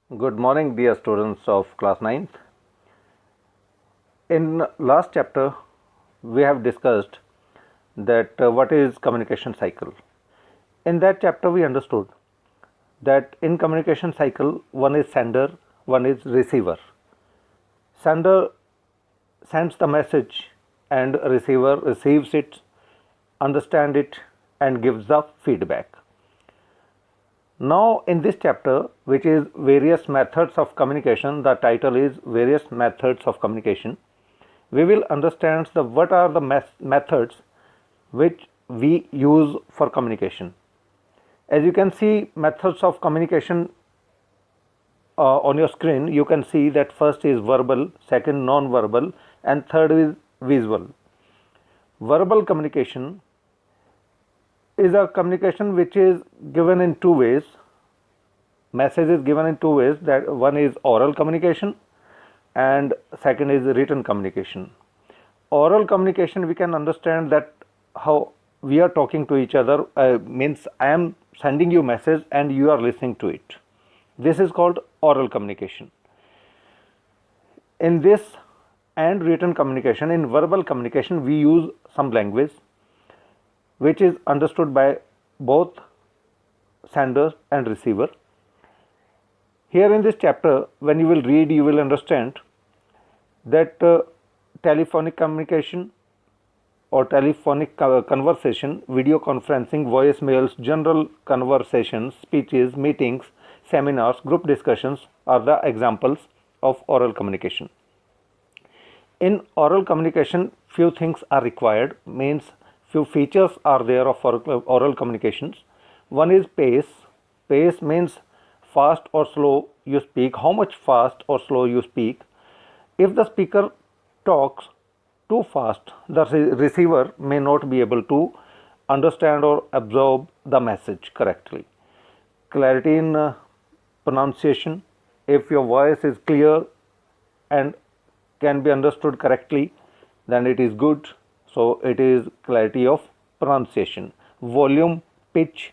Good morning, dear students of class 9th. In last chapter, we have discussed that what is communication cycle. In that chapter, we understood that in communication cycle, one is sender, one is receiver. Sender sends the message and receiver receives it, understands it, and gives the feedback. Now, in this chapter, which is various methods of communication, the title is various methods of communication. We will understand what are the methods which we use for communication. As you can see, methods of communication on your screen, you can see that first is verbal, second non-verbal, and third is visual. Verbal communication is a communication which is given in two ways. Message is given in two ways. That one is oral communication and second is written communication. Oral communication, we can understand that how we are talking to each other, means I am sending you message and you are listening to it. This is called oral communication. In this and written communication, in verbal communication, we use some language which is understood by both sender and receiver. Here in this chapter, when you will read, you will understand that telephonic communication or telephonic conversation, video conferencing, voicemails, general conversations, speeches, meetings, seminars, group discussions are the examples of oral communication. In oral communication, few things are required, means few features are there of oral communications. One is pace. Pace means fast or slow you speak, how much fast or slow you speak. If the speaker talks too fast, the receiver may not be able to understand or absorb the message correctly. Clarity in pronunciation. If your voice is clear and can be understood correctly, then it is good. So it is clarity of pronunciation. Volume, pitch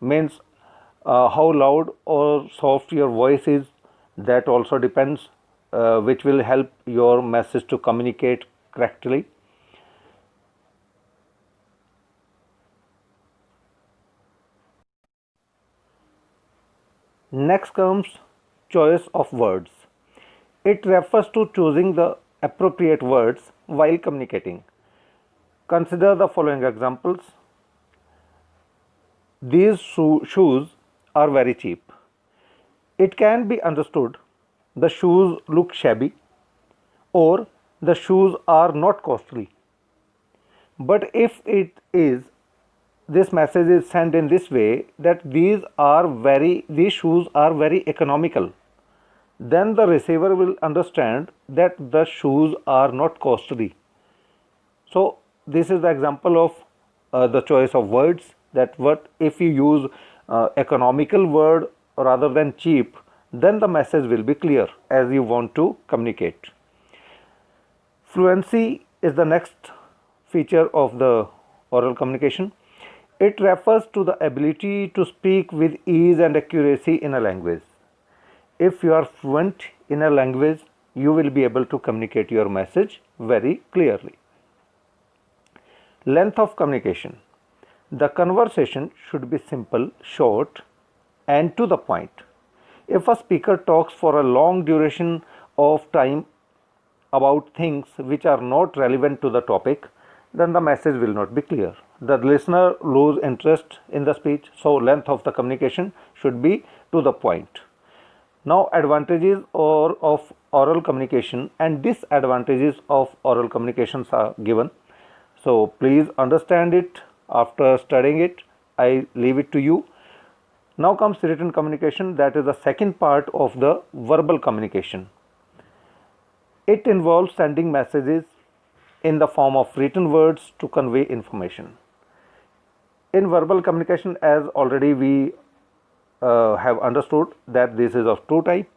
means how loud or soft your voice is. That also depends, which will help your message to communicate correctly. Next comes choice of words. It refers to choosing the appropriate words while communicating. Consider the following examples. These shoes are very cheap. It can be understood the shoes look shabby or the shoes are not costly. But if this message is sent in this way that these shoes are very economical, then the receiver will understand that the shoes are not costly. So this is the example of the choice of words, that what if you use economical word rather than cheap, then the message will be clear as you want to communicate. Fluency is the next feature of the oral communication. It refers to the ability to speak with ease and accuracy in a language. If you are fluent in a language, you will be able to communicate your message very clearly. Length of communication. The conversation should be simple, short, and to the point. If a speaker talks for a long duration of time about things which are not relevant to the topic, then the message will not be clear. The listener lose interest in the speech, so length of the communication should be to the point. Now, advantages of oral communication and disadvantages of oral communications are given. So please understand it. After studying it, I leave it to you. Now comes written communication, that is the second part of the verbal communication. It involves sending messages in the form of written words to convey information. In verbal communication, as already we have understood that this is of two types,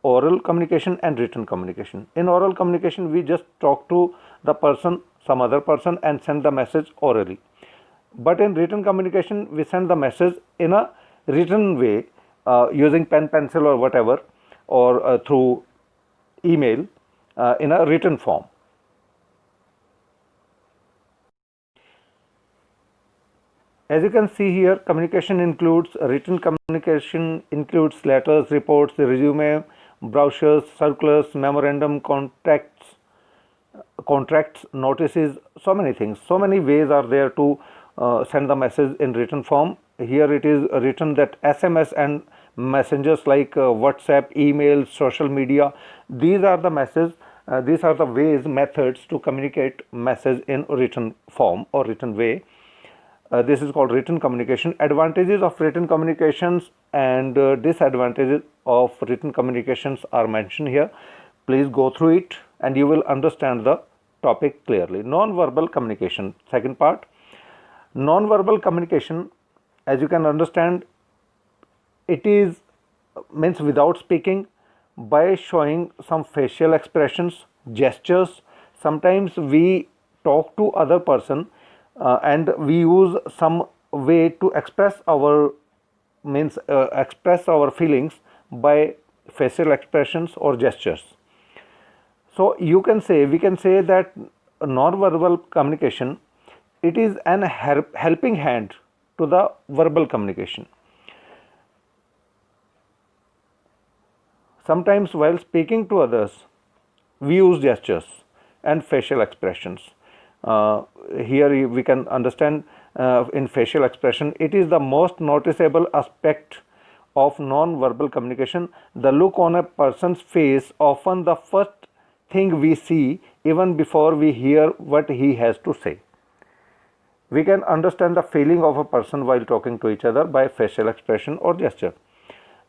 oral communication and written communication. In oral communication, we just talk to the person, some other person, and send the message orally. But in written communication, we send the message in a written way using pen, pencil or whatever, or through email in a written form. As you can see here, communication includes written communication, includes letters, reports, resume, brochures, circulars, memorandum, contracts, notices, so many things. So many ways are there to send the message in written form. Here it is written that SMS and messengers like WhatsApp, email, social media, these are the these are the methods to communicate message in written form or written way. This is called written communication. Advantages of written communications and disadvantages of written communications are mentioned here. Please go through it and you will understand the topic clearly. Non-verbal communication, second part. Non-verbal communication, as you can understand, it is means without speaking, by showing some facial expressions, gestures. Sometimes we talk to other person and we use some way to express our express our feelings by facial expressions or gestures. So we can say that non-verbal communication, it is an helping hand to the verbal communication. Sometimes while speaking to others, we use gestures and facial expressions. Here we can understand in facial expression, it is the most noticeable aspect of non-verbal communication. The look on a person's face, often the first thing we see even before we hear what he has to say. We can understand the feeling of a person while talking to each other by facial expression or gesture.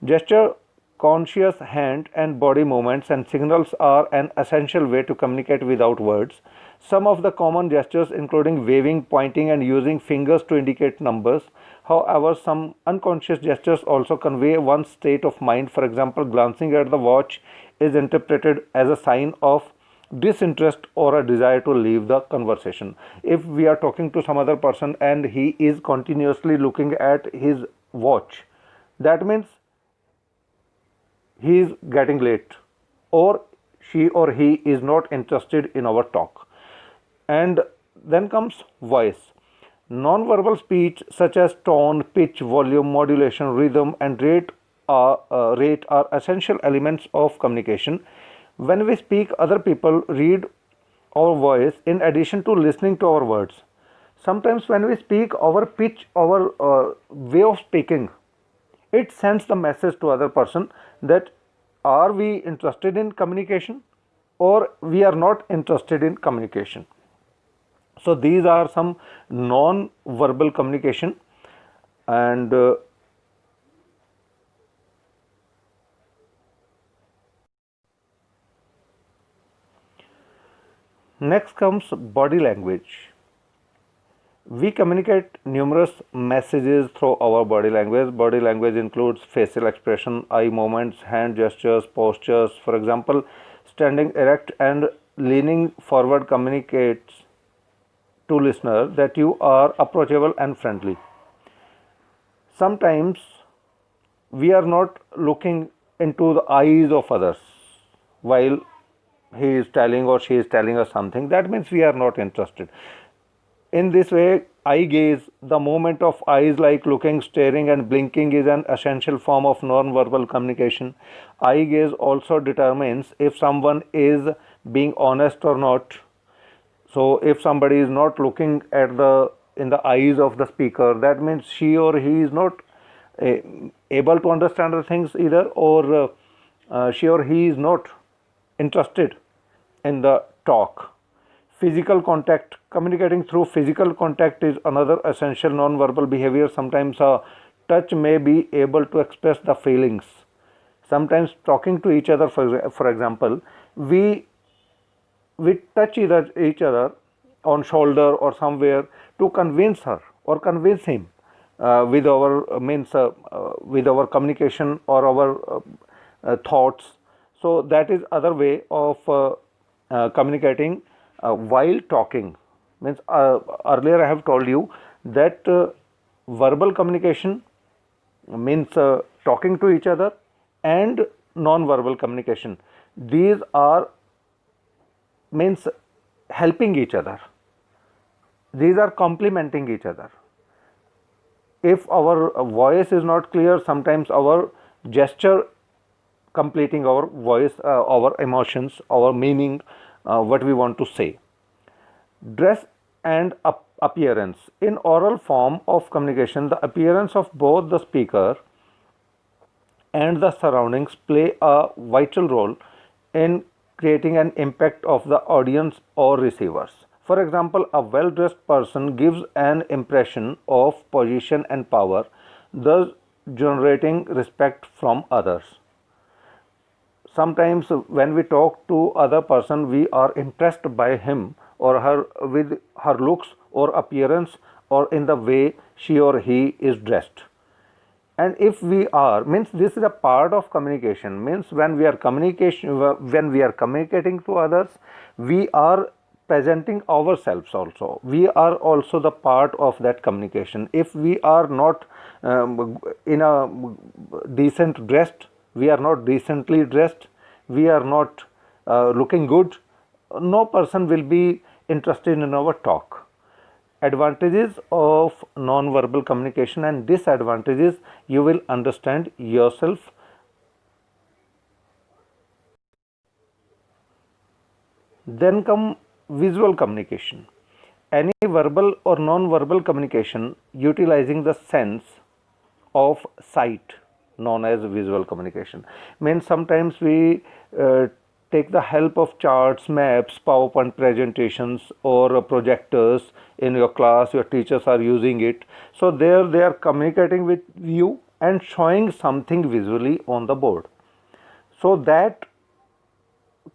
Gesture, conscious hand and body movements and signals are an essential way to communicate without words. Some of the common gestures including waving, pointing and using fingers to indicate numbers. However, some unconscious gestures also convey one's state of mind. For example, glancing at the watch is interpreted as a sign of disinterest or a desire to leave the conversation. If we are talking to some other person and he is continuously looking at his watch, that means he is getting late, or she or he is not interested in our talk. And then comes voice. Non-verbal speech such as tone, pitch, volume, modulation, rhythm and rate are essential elements of communication. When we speak, other people read our voice in addition to listening to our words. Sometimes when we speak, our pitch, our way of speaking, it sends the message to other person that are we interested in communication or we are not interested in communication. So these are some non-verbal communication. And next comes body language. We communicate numerous messages through our body language. Body language includes facial expression, eye movements, hand gestures, postures. For example, standing erect and leaning forward communicates to listener that you are approachable and friendly. Sometimes we are not looking into the eyes of others while he is telling or she is telling us something. That means we are not interested. In this way, eye gaze, the movement of eyes like looking, staring and blinking is an essential form of non-verbal communication. Eye gaze also determines if someone is being honest or not. So if somebody is not looking at in the eyes of the speaker, that means she or he is not able to understand the things either, or she or he is not interested in the talk. Physical contact, communicating through physical contact is another essential non-verbal behavior. Sometimes a touch may be able to express the feelings. Sometimes talking to each other, for example, we touch each other on shoulder or somewhere to convince her or convince him with our with our communication or our thoughts. So that is other way of communicating while talking. Means earlier I have told you that verbal communication means talking to each other, and non-verbal communication. These are means helping each other. These are complementing each other. If our voice is not clear, sometimes our gesture completing our voice, our emotions, our meaning, what we want to say. Dress and appearance. In oral form of communication, the appearance of both the speaker and the surroundings play a vital role in creating an impact of the audience or receivers. For example, a well-dressed person gives an impression of position and power, thus generating respect from others. Sometimes when we talk to other person, we are impressed by him or her with her looks or appearance or in the way she or he is dressed. And if we are means this is a part of communication, means when we are communicating to others, we are presenting ourselves also. We are also the part of that communication. If we are not in a decent dressed, we are not decently dressed, we are not looking good, no person will be interested in our talk. Advantages of non-verbal communication and disadvantages you will understand yourself. Then come visual communication. Any verbal or non-verbal communication utilizing the sense of sight, known as visual communication. Means sometimes we take the help of charts, maps, PowerPoint presentations, or projectors in your class. Your teachers are using it. So there they are communicating with you and showing something visually on the board. So that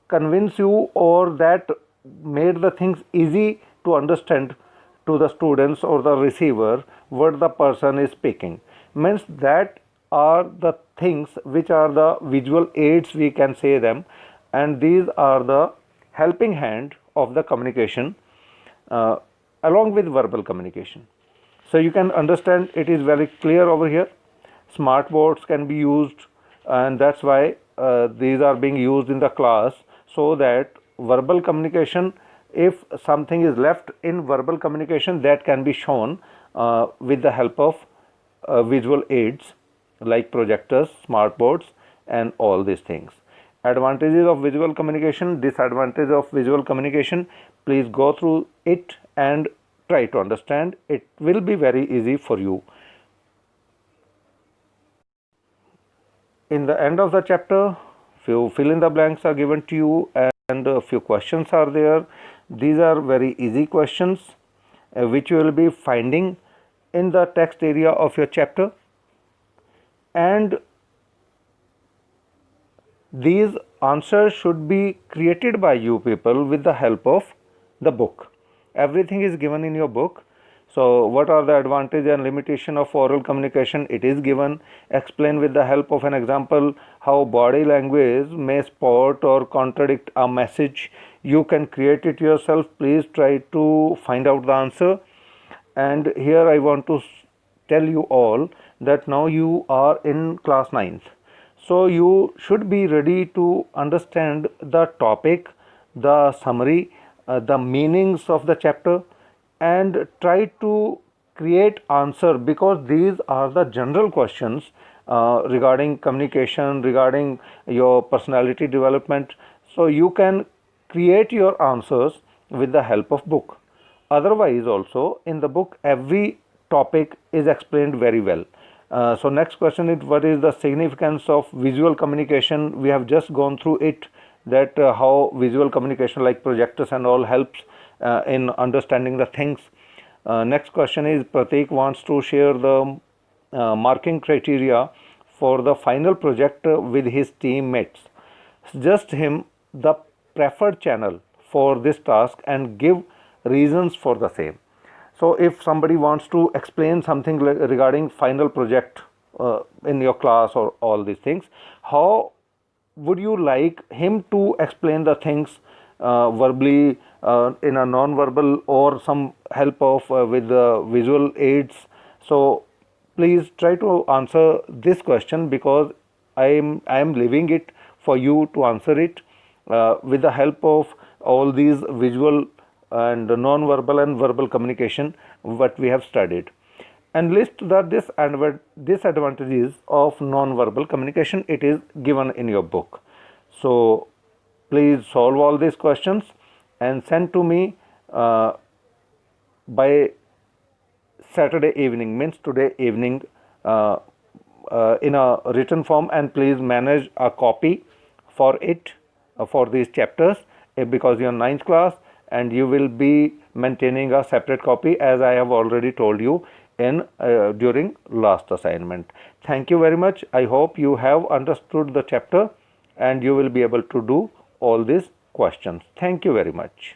convince you, or that made the things easy to understand to the students or the receiver what the person is speaking. Means that are the things which are the visual aids, we can say them, and these are the helping hand of the communication along with verbal communication. So you can understand it is very clear over here. Smart boards can be used, and that's why these are being used in the class, so that verbal communication, if something is left in verbal communication, that can be shown with the help of visual aids like projectors, smart boards, and all these things. Advantages of visual communication, disadvantages of visual communication. Please go through it and try to understand. It will be very easy for you. In the end of the chapter, few fill in the blanks are given to you, and a few questions are there. These are very easy questions which you will be finding in the text area of your chapter, and these answers should be created by you people with the help of the book. Everything is given in your book. So what are the advantage and limitation of oral communication? It is given. Explain with the help of an example how body language may support or contradict a message. You can create it yourself. Please try to find out the answer. And here I want to tell you all that now you are in class 9th. So you should be ready to understand the topic, the summary, the meanings of the chapter, and try to create answer, because these are the general questions regarding communication, regarding your personality development. So you can create your answers with the help of book. Otherwise also in the book every topic is explained very well. So next question is, what is the significance of visual communication? We have just gone through it, that how visual communication like projectors and all helps in understanding the things. Next question is, Pratik wants to share the marking criteria for the final project with his teammates. Suggest him the preferred channel for this task and give reasons for the same. So if somebody wants to explain something regarding final project in your class or all these things, how would you like him to explain the things verbally, in a non-verbal, or some help of with visual aids? So please try to answer this question, because I am leaving it for you to answer it with the help of all these visual and non-verbal and verbal communication what we have studied, and list the disadvantages of non-verbal communication. It is given in your book. So please solve all these questions and send to me by Saturday evening, means today evening, in a written form, and please manage a copy for it, for these chapters, because you are ninth class and you will be maintaining a separate copy, as I have already told you in during last assignment. Thank you very much. I hope you have understood the chapter and you will be able to do all these questions. Thank you very much.